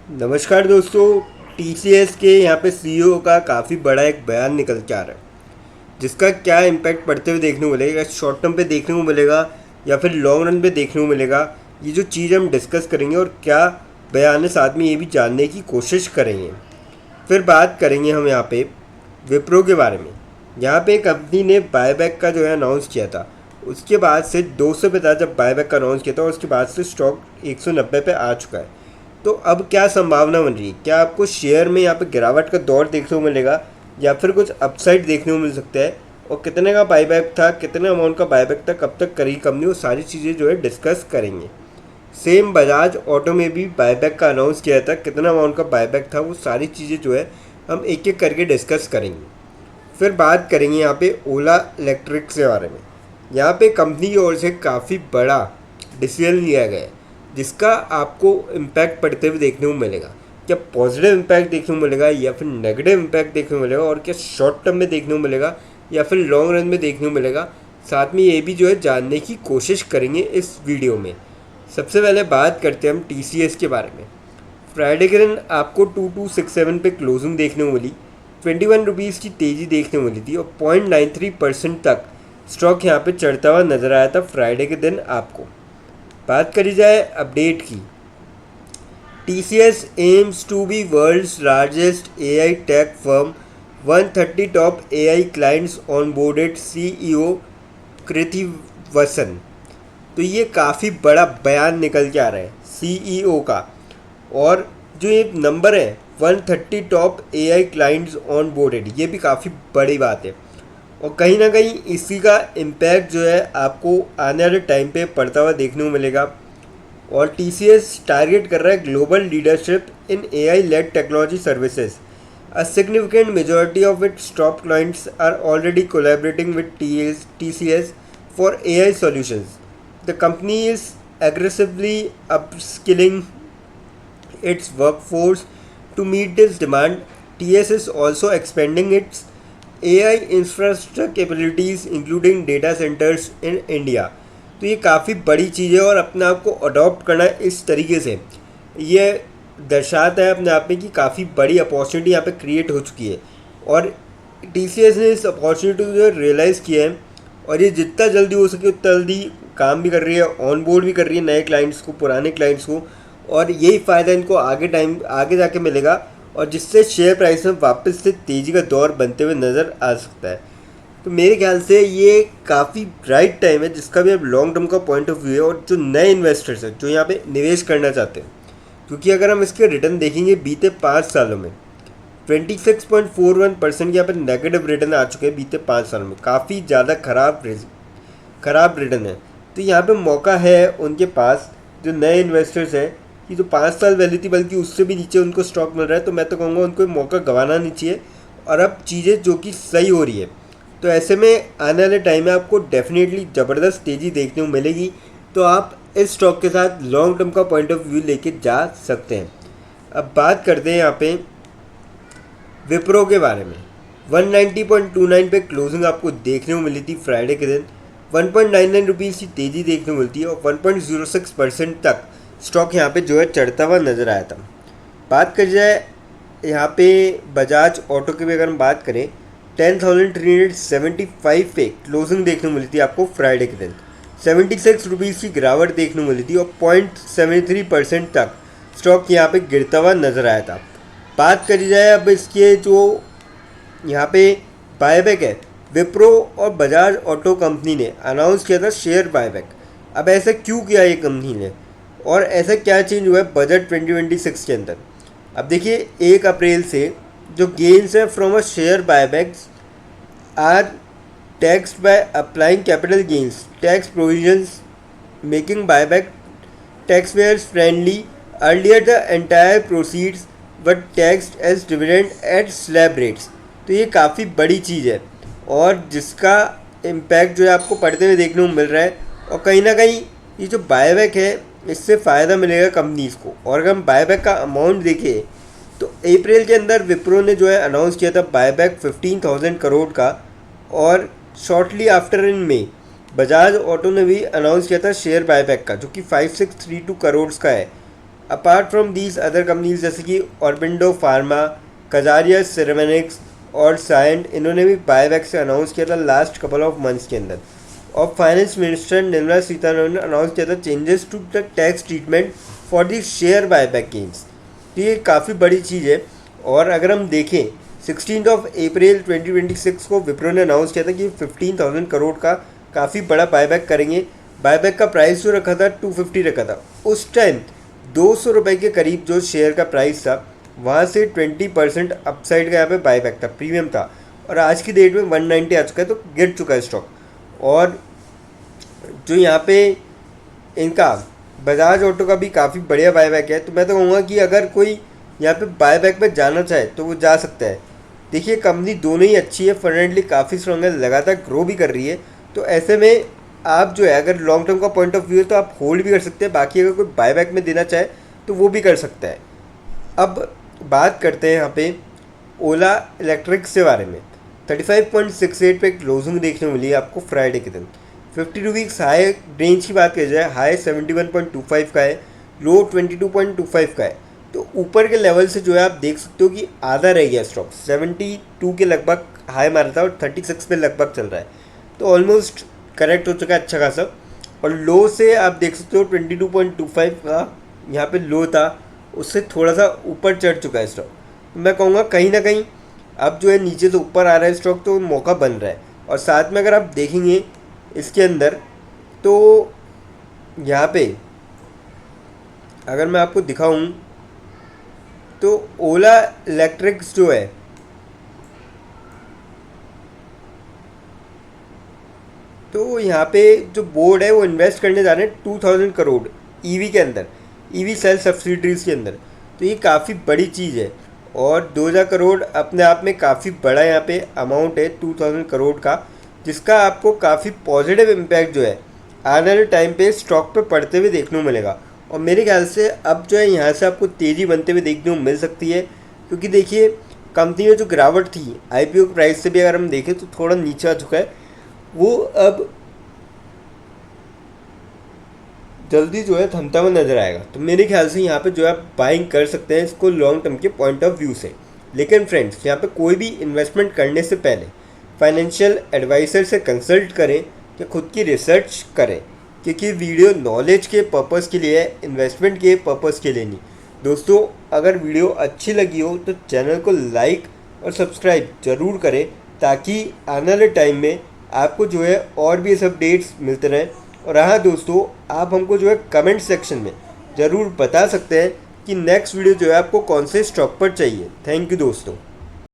नमस्कार दोस्तों। टीसीएस के यहाँ पे सीईओ का काफ़ी बड़ा एक बयान निकल के आ रहा है, जिसका क्या इम्पैक्ट पड़ते हुए देखने को मिलेगा। शॉर्ट टर्म पे देखने को मिलेगा या फिर लॉन्ग रन पे देखने को मिलेगा। ये जो चीज़ हम डिस्कस करेंगे और क्या बयान है, साथ में ये भी जानने की कोशिश करेंगे। फिर बात करेंगे हम यहाँ पे विप्रो के बारे में। यहाँ पे कंपनी ने बायबैक का जो है अनाउंस किया था। उसके बाद से 200 पे था जब बायबैक का अनाउंस किया था, और उसके बाद से स्टॉक 190 पे आ चुका है। तो अब क्या संभावना बन रही है? क्या आपको शेयर में यहाँ पे गिरावट का दौर देखने को मिलेगा या फिर कुछ अपसाइड देखने को मिल सकता है? और कितने का बायबैक था, कितने अमाउंट का बायबैक था, कब तक करेगी कंपनी, वो सारी चीज़ें जो है डिस्कस करेंगे। सेम बजाज ऑटो में भी बायबैक का अनाउंस किया था, कितना अमाउंट का बायबैक था, वो सारी चीज़ें जो है हम एक एक करके डिस्कस करेंगे। फिर बात करेंगे यहाँ पे ओला इलेक्ट्रिक के बारे में। यहाँ पे कंपनी की ओर से काफ़ी बड़ा डिसीजन लिया गया है, जिसका आपको इम्पैक्ट पड़ते हुए देखने को मिलेगा। क्या पॉजिटिव इम्पैक्ट देखने को मिलेगा या फिर नेगेटिव इम्पैक्ट देखने को मिलेगा, और क्या शॉर्ट टर्म में देखने को मिलेगा या फिर लॉन्ग रन में देखने को मिलेगा, साथ में ये भी जो है जानने की कोशिश करेंगे इस वीडियो में। सबसे पहले बात करते हैं हम टीसीएस के बारे में। फ्राइडे के दिन आपको 2267 पे क्लोजिंग देखने को मिली। 21 रुपीज़ की तेज़ी देखने को मिली थी और 0.93% तक स्टॉक यहाँ पे चढ़ता हुआ नजर आया था फ्राइडे के दिन आपको। बात करी जाए अपडेट की, TCS aims to be world's largest AI tech firm, 130 top AI clients onboarded, CEO Krithivasan. तो ये काफ़ी बड़ा बयान निकल के आ रहा है सीईओ का। और जो ये नंबर है 130 top AI clients on boarded, ये भी काफ़ी बड़ी बात है। और कहीं ना कहीं इसी का इम्पैक्ट जो है आपको आने वाले टाइम पे पड़ता हुआ देखने को मिलेगा। और टीसीएस टारगेट कर रहा है global leadership in AI led technology services. A significant majority of its top clients are already collaborating with TCS for AI solutions. The company is aggressively upskilling its workforce to meet this demand. TS is also expanding its AI infrastructure capabilities, including data centers in India. तो ये काफ़ी बड़ी चीज़ है और अपने आप को adopt करना इस तरीके से ये दर्शाता है अपने आप में कि काफ़ी बड़ी अपॉर्चुनिटी यहाँ पे क्रिएट हो चुकी है। और टीसीएस ने इस अपॉर्चुनिटी को रियलाइज़ किया है, और ये जितना जल्दी हो सके उतना जल्दी काम भी कर रही है, ऑन बोर्ड भी कर रही है नए क्लाइंट्स को, पुराने क्लाइंट्स को। और यही फ़ायदा इनको आगे जाके मिलेगा, और जिससे शेयर प्राइस में वापस से तेज़ी का दौर बनते हुए नज़र आ सकता है। तो मेरे ख्याल से ये काफ़ी राइट टाइम है, जिसका भी अब लॉन्ग टर्म का पॉइंट ऑफ व्यू है, और जो नए इन्वेस्टर्स हैं जो यहाँ पे निवेश करना चाहते हैं। क्योंकि अगर हम इसके रिटर्न देखेंगे बीते 5 सालों में 26.41% यहाँ पर नेगेटिव रिटर्न आ चुके हैं बीते 5 सालों में। काफ़ी ज़्यादा खराब रिटर्न है। तो यहाँ पे मौका है उनके पास, जो नए इन्वेस्टर्स हैं, कि जो 5 साल वैल्यू थी बल्कि उससे भी नीचे उनको स्टॉक मिल रहा है। तो मैं तो कहूँगा उनको मौका गंवाना नहीं चाहिए, और अब चीज़ें जो कि सही हो रही है, तो ऐसे में आने वाले टाइम में आपको डेफिनेटली ज़बरदस्त तेज़ी देखने को मिलेगी। तो आप इस स्टॉक के साथ लॉन्ग टर्म का पॉइंट ऑफ व्यू लेके जा सकते हैं। अब बात करते हैं यहाँ पे विप्रो के बारे में। 190.29 पे क्लोजिंग आपको देखने को मिली थी फ्राइडे के दिन। 1.99 रुपीज़ की तेज़ी देखने को मिलती है और 1.06% तक स्टॉक यहाँ पे जो है चढ़ता हुआ नज़र आया था। बात करी जाए यहाँ पे बजाज ऑटो की भी अगर हम बात करें, 10,375 पे क्लोजिंग देखने को मिली थी आपको फ्राइडे के दिन। 76 रुपीज़ की गिरावट देखने को मिली थी और 0.73% तक स्टॉक यहाँ पे गिरता हुआ नज़र आया था। बात करी जाए अब इसके जो यहाँ पे बायबैक है, विप्रो और बजाज ऑटो कंपनी ने अनाउंस किया था शेयर बायबैक। अब ऐसा क्यों किया ये कंपनी ने, और ऐसा क्या चेंज हुआ है बजट 2026 के अंदर? अब देखिए, 1 अप्रैल से जो गेन्स है from a share buybacks are taxed by applying capital gains tax provisions, making buyback taxpayers friendly. Earlier the entire proceeds but taxed as dividend at slab rates. तो ये काफ़ी बड़ी चीज़ है, और जिसका इम्पैक्ट जो है आपको पढ़ते हुए देखने को मिल रहा है। और कहीं ना कहीं ये जो बायबैक है, इससे फ़ायदा मिलेगा कंपनीज़ को। और अगर हम बायबैक का अमाउंट देखें तो अप्रैल के अंदर विप्रो ने जो है अनाउंस किया था बायबैक 15,000 करोड़ का, और शॉर्टली आफ्टर इन में बजाज ऑटो ने भी अनाउंस किया था शेयर बायबैक का, जो कि 5632 करोड़ का है। Apart from these other companies जैसे कि ऑर्बिंडो फार्मा, कजारिया सेरेमिक्स और साइंट, इन्होंने भी बायबैक से अनाउंस किया था लास्ट कपल ऑफ मंथ्स के अंदर। और फाइनेंस मिनिस्टर निर्मला सीतारमण ने अनाउंस किया था changes to the tax treatment for the share buyback gains. तो ये काफ़ी बड़ी चीज़ है। और अगर हम देखें 16 अप्रैल 2026 को विप्रो ने अनाउंस किया था कि 15,000 करोड़ का काफ़ी बड़ा बायबैक करेंगे। बायबैक का प्राइस जो रखा था 250 रखा था, उस टाइम 200 रुपये के करीब जो शेयर का प्राइस था, वहाँ से 20% अपसाइड का यहाँ पे बायबैक था, प्रीमियम था। और आज की डेट में 190 आ चुका है, तो गिर चुका है स्टॉक। और जो यहाँ पे इनका बजाज ऑटो का भी काफ़ी बढ़िया बायबैक है। तो मैं तो कहूँगा कि अगर कोई यहाँ पे बायबैक में जाना चाहे तो वो जा सकता है। देखिए कंपनी दोनों ही अच्छी है, फंडामेंटली काफ़ी स्ट्रॉन्ग है, लगातार ग्रो भी कर रही है। तो ऐसे में आप जो है अगर लॉन्ग टर्म का पॉइंट ऑफ व्यू है तो आप होल्ड भी कर सकते हैं, बाकी अगर कोई बायबैक में देना चाहे तो वो भी कर सकता है। अब बात करते हैं यहाँ पे ओला इलेक्ट्रिक्स के बारे में। 35.68 पे एक क्लोजिंग देखने को मिली है आपको फ्राइडे के दिन। 52 वीक्स हाई रेंज की बात की जाए, हाई 71.25 का है, लो 22.25 का है। तो ऊपर के लेवल से जो है आप देख सकते हो कि आधा रह गया स्टॉक, 72 के लगभग हाई मारा था और 36 पे लगभग चल रहा है। तो ऑलमोस्ट करेक्ट हो चुका है अच्छा खासा। और लो से आप देख सकते हो 22.25 का यहाँ पे लो था, उससे थोड़ा सा ऊपर चढ़ चुका है स्टॉक। मैं कहूँगा कहीं ना कहीं अब जो है नीचे से ऊपर आ रहा है स्टॉक, तो मौका बन रहा है। और साथ में अगर आप देखेंगे इसके अंदर तो यहाँ पे अगर मैं आपको दिखाऊं तो ओला इलेक्ट्रिक्स जो है तो यहाँ पे जो बोर्ड है वो इन्वेस्ट करने जा रहे हैं 2000 करोड़ ईवी के अंदर, ईवी सेल सब्सिडीज के अंदर। तो ये काफ़ी बड़ी चीज़ है। और 2000 करोड़ अपने आप में काफ़ी बड़ा यहाँ पे अमाउंट है 2000 करोड़ का, जिसका आपको काफ़ी पॉजिटिव इम्पैक्ट जो है आने वाले टाइम पे स्टॉक पे पड़ते हुए देखने को मिलेगा। और मेरे ख्याल से अब जो है यहाँ से आपको तेज़ी बनते हुए देखने को मिल सकती है, क्योंकि देखिए कंपनी में जो गिरावट थी आईपीओ के प्राइस से भी अगर हम देखें तो थोड़ा नीचे आ चुका है, वो अब जल्दी जो है थमता हुआ नजर आएगा। तो मेरे ख्याल से यहाँ पे जो है आप बाइंग कर सकते हैं इसको लॉन्ग टर्म के पॉइंट ऑफ व्यू से। लेकिन फ्रेंड्स यहाँ पे कोई भी इन्वेस्टमेंट करने से पहले फाइनेंशियल एडवाइज़र से कंसल्ट करें कि खुद की रिसर्च करें, क्योंकि वीडियो नॉलेज के पर्पज़ के लिए है, इन्वेस्टमेंट के पर्पज़ के लिए नहीं। दोस्तों अगर वीडियो अच्छी लगी हो तो चैनल को लाइक और सब्सक्राइब ज़रूर करें, ताकि आने वाले टाइम में आपको जो है और भी ऐसे अपडेट्स मिलते रहें। और हाँ दोस्तों, आप हमको जो है कमेंट सेक्शन में ज़रूर बता सकते हैं कि नेक्स्ट वीडियो जो है आपको कौन से स्टॉक पर चाहिए। थैंक यू दोस्तों।